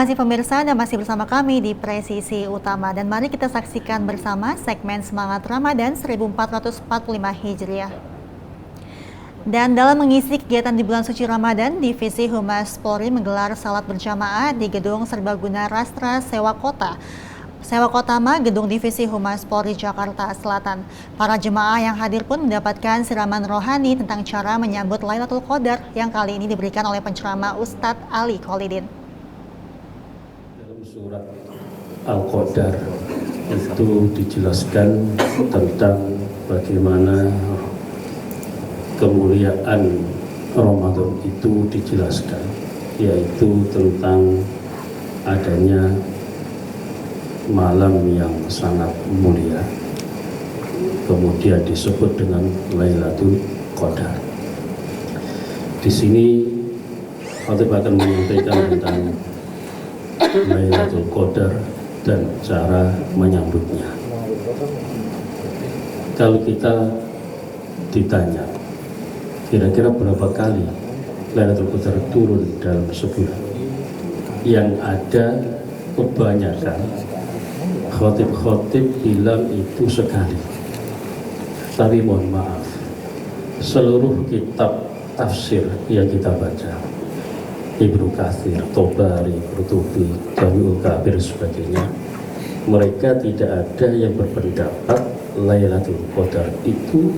kasih pemirsa, Anda masih bersama kami di Presisi Utama dan mari kita saksikan bersama segmen Semangat Ramadan 1445 Hijriah. Dan dalam mengisi kegiatan di bulan suci Ramadan, Divisi Humas Polri menggelar salat berjamaah di Gedung Serbaguna Rastra Sewa Kota Gedung Divisi Humas Polri Jakarta Selatan. Para jemaah yang hadir pun mendapatkan siraman rohani tentang cara menyambut Lailatul Qadar yang kali ini diberikan oleh penceramah Ustadz Ali Kholidin. Surat Al-Qadar itu dijelaskan tentang bagaimana kemuliaan Ramadan itu dijelaskan, yaitu tentang adanya malam yang sangat mulia, kemudian disebut dengan Lailatul Qadar. Di sini khatib akan menyampaikan tentang Lailatul Qadar dan cara menyambutnya. Kalau kita ditanya kira-kira berapa kali Lailatul Qadar turun dalam sebulan, yang ada kebanyakan khatib bilang itu sekali. Tapi mohon maaf, seluruh kitab tafsir yang kita baca, Ibnu Katsir, Tobari, Qurtubi, Jami'ul Kabir, sebagainya, mereka tidak ada yang berpendapat Lailatul Qadar itu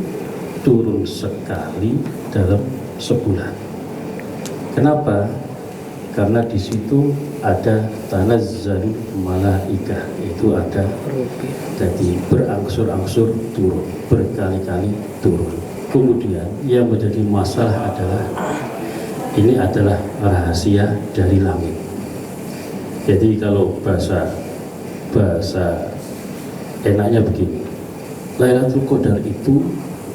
turun sekali dalam sebulan. Kenapa? Karena di situ ada tanazzalul malaikah, itu ada jadi berangsur-angsur turun, berkali-kali turun. Kemudian yang menjadi masalah adalah ini adalah rahasia dari langit. Jadi kalau bahasa enaknya begini, Lailatul Qadar itu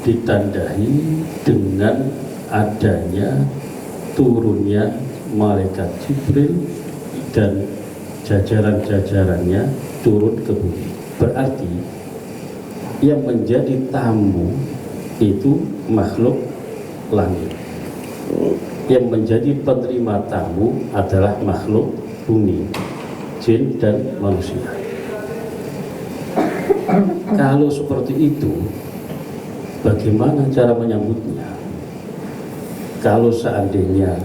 ditandai dengan adanya turunnya malaikat Jibril dan jajaran-jajarannya turun ke bumi. Berarti yang menjadi tamu itu makhluk langit, yang menjadi penerima tamu adalah makhluk bumi, jin dan manusia. Kalau seperti itu, bagaimana cara menyambutnya? Kalau seandainya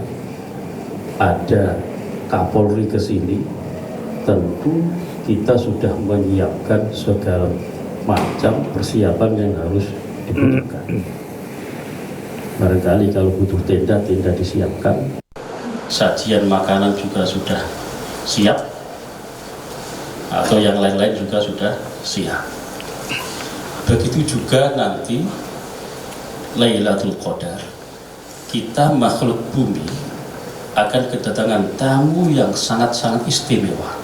ada Kapolri ke sini, tentu kita sudah menyiapkan segala macam persiapan yang harus dibutuhkan. Barangkali kalau butuh tenda disiapkan. Sajian makanan juga sudah siap, atau yang lain-lain juga sudah siap. Begitu juga nanti Lailatul Qadar, kita makhluk bumi akan kedatangan tamu yang sangat-sangat istimewa.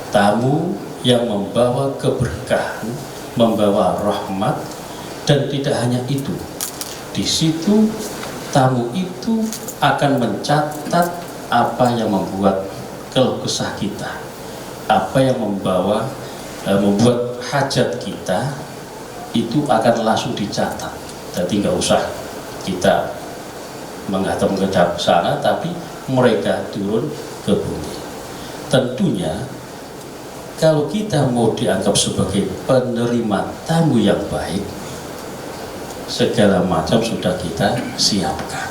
Tamu yang membawa keberkahan, membawa rahmat, dan tidak hanya itu. Di situ tamu itu akan mencatat apa yang membuat keluh kesah kita, apa yang membuat hajat kita itu akan langsung dicatat. Jadi nggak usah kita menghadap ke sana, tapi mereka turun ke bumi. Tentunya kalau kita mau dianggap sebagai penerima tamu yang baik, segala macam sudah kita siapkan.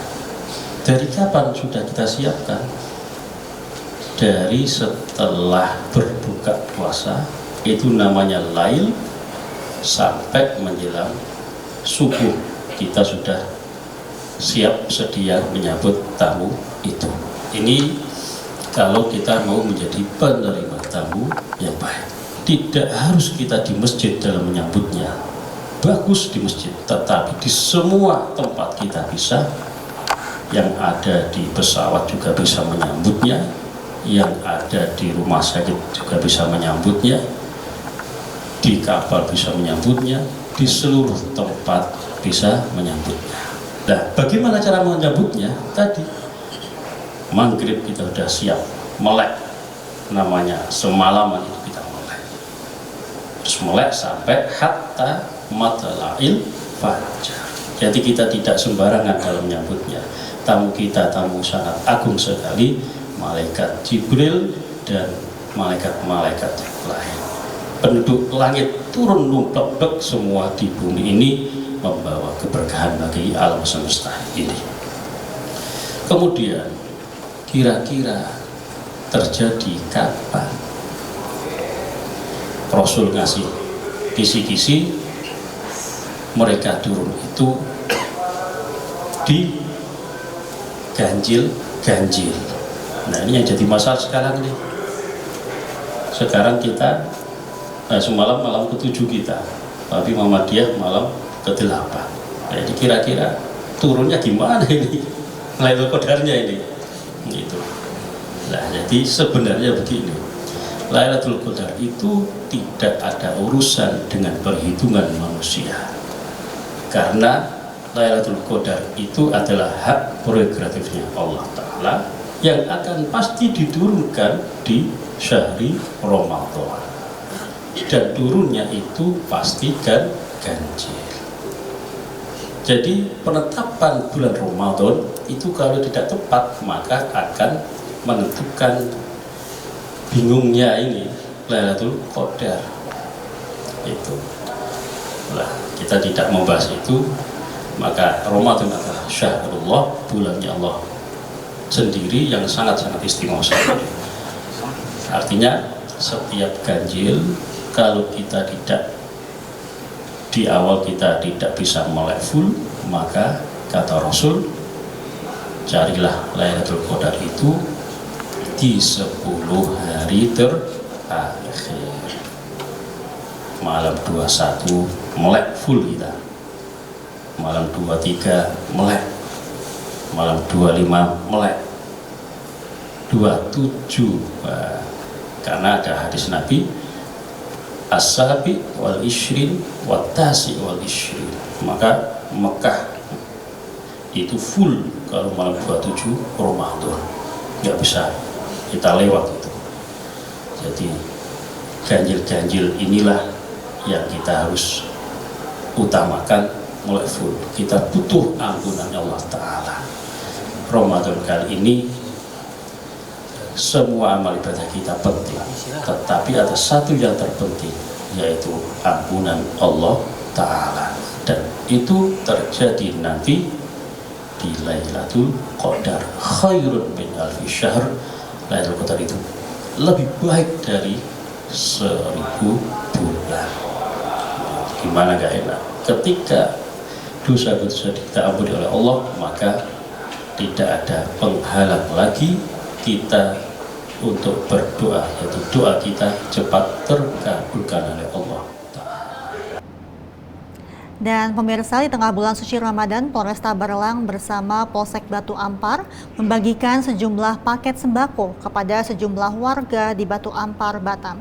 Dari kapan sudah kita siapkan? Dari setelah berbuka puasa, itu namanya lail, sampai menjelang subuh kita sudah siap sedia menyambut tamu itu. Ini kalau kita mau menjadi penerima tamu yang baik. Tidak harus kita di masjid dalam menyambutnya. Bagus di masjid, tetapi di semua tempat kita bisa. Yang ada di pesawat juga bisa menyambutnya, yang ada di rumah sakit juga bisa menyambutnya, di kapal bisa menyambutnya, di seluruh tempat bisa menyambutnya. Nah, bagaimana cara menyambutnya? Tadi maghrib kita sudah siap, melek, namanya semalaman itu kita melek, terus melek sampai hatta matla'il fajar. Jadi kita tidak sembarangan dalam menyambutnya. Tamu kita tamu sangat agung sekali, malaikat Jibril dan malaikat-malaikat yang lain. Penduduk langit turun numplek semua di bumi ini membawa keberkahan bagi alam semesta ini. Kemudian kira-kira terjadi kapan? Rasul ngasih kisi-kisi, mereka turun itu di ganjil. Nah, ini yang jadi masalah sekarang nih. Sekarang kita semalam malam ke-7 kita, tapi Muhammadiyah malam ke-8. Jadi kira-kira turunnya gimana ini? Lailatul Qadarnya ini. Gitu. Nah, jadi sebenarnya begini. Lailatul Qadar itu tidak ada urusan dengan perhitungan manusia. Karena Lailatul Qadar itu adalah hak prerogatifnya Allah Ta'ala yang akan pasti diturunkan di syahri Ramadan. Dan turunnya itu pasti ganjil. Jadi penetapan bulan Ramadan itu kalau tidak tepat maka akan menentukan bingungnya ini Lailatul Qadar itu. Nah, kita tidak membahas itu, maka Ramadan adalah syahrullah, bulannya Allah sendiri yang sangat-sangat istimewa sekali. Artinya setiap ganjil kalau kita tidak di awal kita tidak bisa melek full, maka kata Rasul, carilah Lailatul Qadar itu di 10 hari terakhir. Malam 21 melek full kita, malam 23 melek, malam 25 melek, 27 karena ada hadis Nabi as-sabi wal ishrin wat tasi wal ishrin, maka Mekah itu full kalau malam 27 Ramadan, nggak bisa kita lewat itu. Jadi ganjil-ganjil inilah yang kita harus utamakan mulai full. Kita butuh ampunan Allah Ta'ala. Ramadan kali ini semua amal ibadah kita penting, tetapi ada satu yang terpenting, yaitu ampunan Allah Ta'ala, dan itu terjadi nanti di Lailatul Qadar. Khairun min alfi syahr. Lailatul Qadar itu lebih baik dari 1000 bulan. Gimana gak enak? Ketika dosa-dosa kita ampuni oleh Allah, maka tidak ada penghalang lagi kita untuk berdoa, yaitu doa kita cepat terkabulkan oleh Allah. Dan pemirsa, di tengah bulan suci Ramadan, Polresta Barelang bersama Polsek Batu Ampar membagikan sejumlah paket sembako kepada sejumlah warga di Batu Ampar, Batam.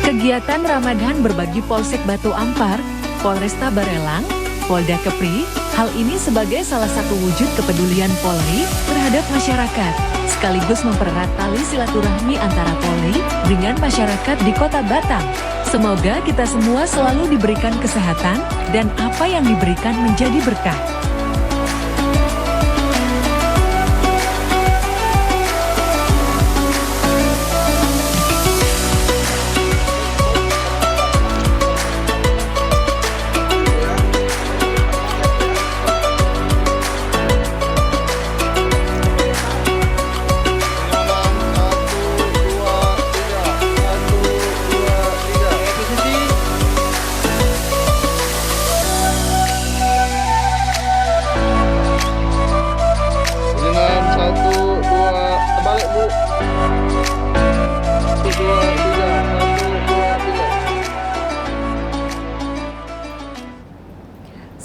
Kegiatan Ramadan berbagi Polsek Batu Ampar, Polresta Barelang, Polda Kepri, hal ini sebagai salah satu wujud kepedulian Polri terhadap masyarakat, sekaligus mempererat tali silaturahmi antara Polri dengan masyarakat di Kota Batam. Semoga kita semua selalu diberikan kesehatan dan apa yang diberikan menjadi berkah.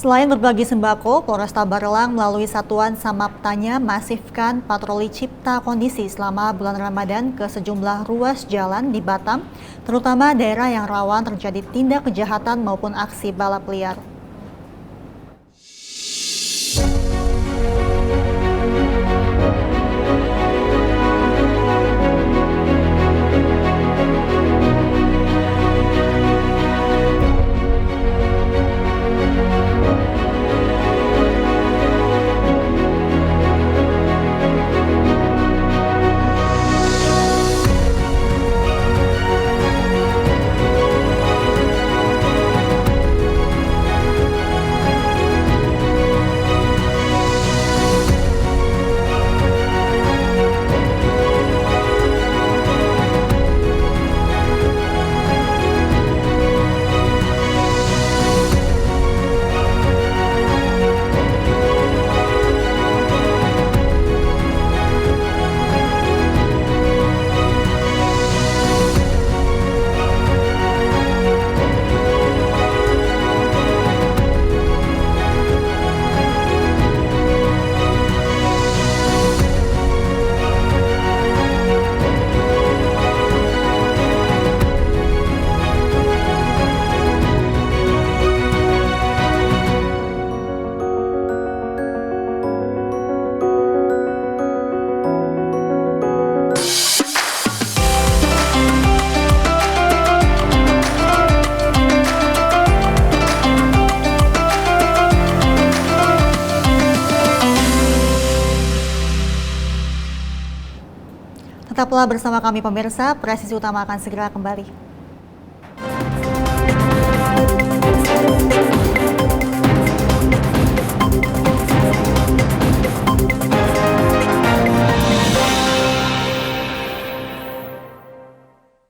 Selain berbagi sembako, Polresta Barelang melalui Satuan Samaptanya masifkan patroli cipta kondisi selama bulan Ramadan ke sejumlah ruas jalan di Batam, terutama daerah yang rawan terjadi tindak kejahatan maupun aksi balap liar. Tetaplah bersama kami pemirsa, Presisi Utama akan segera kembali.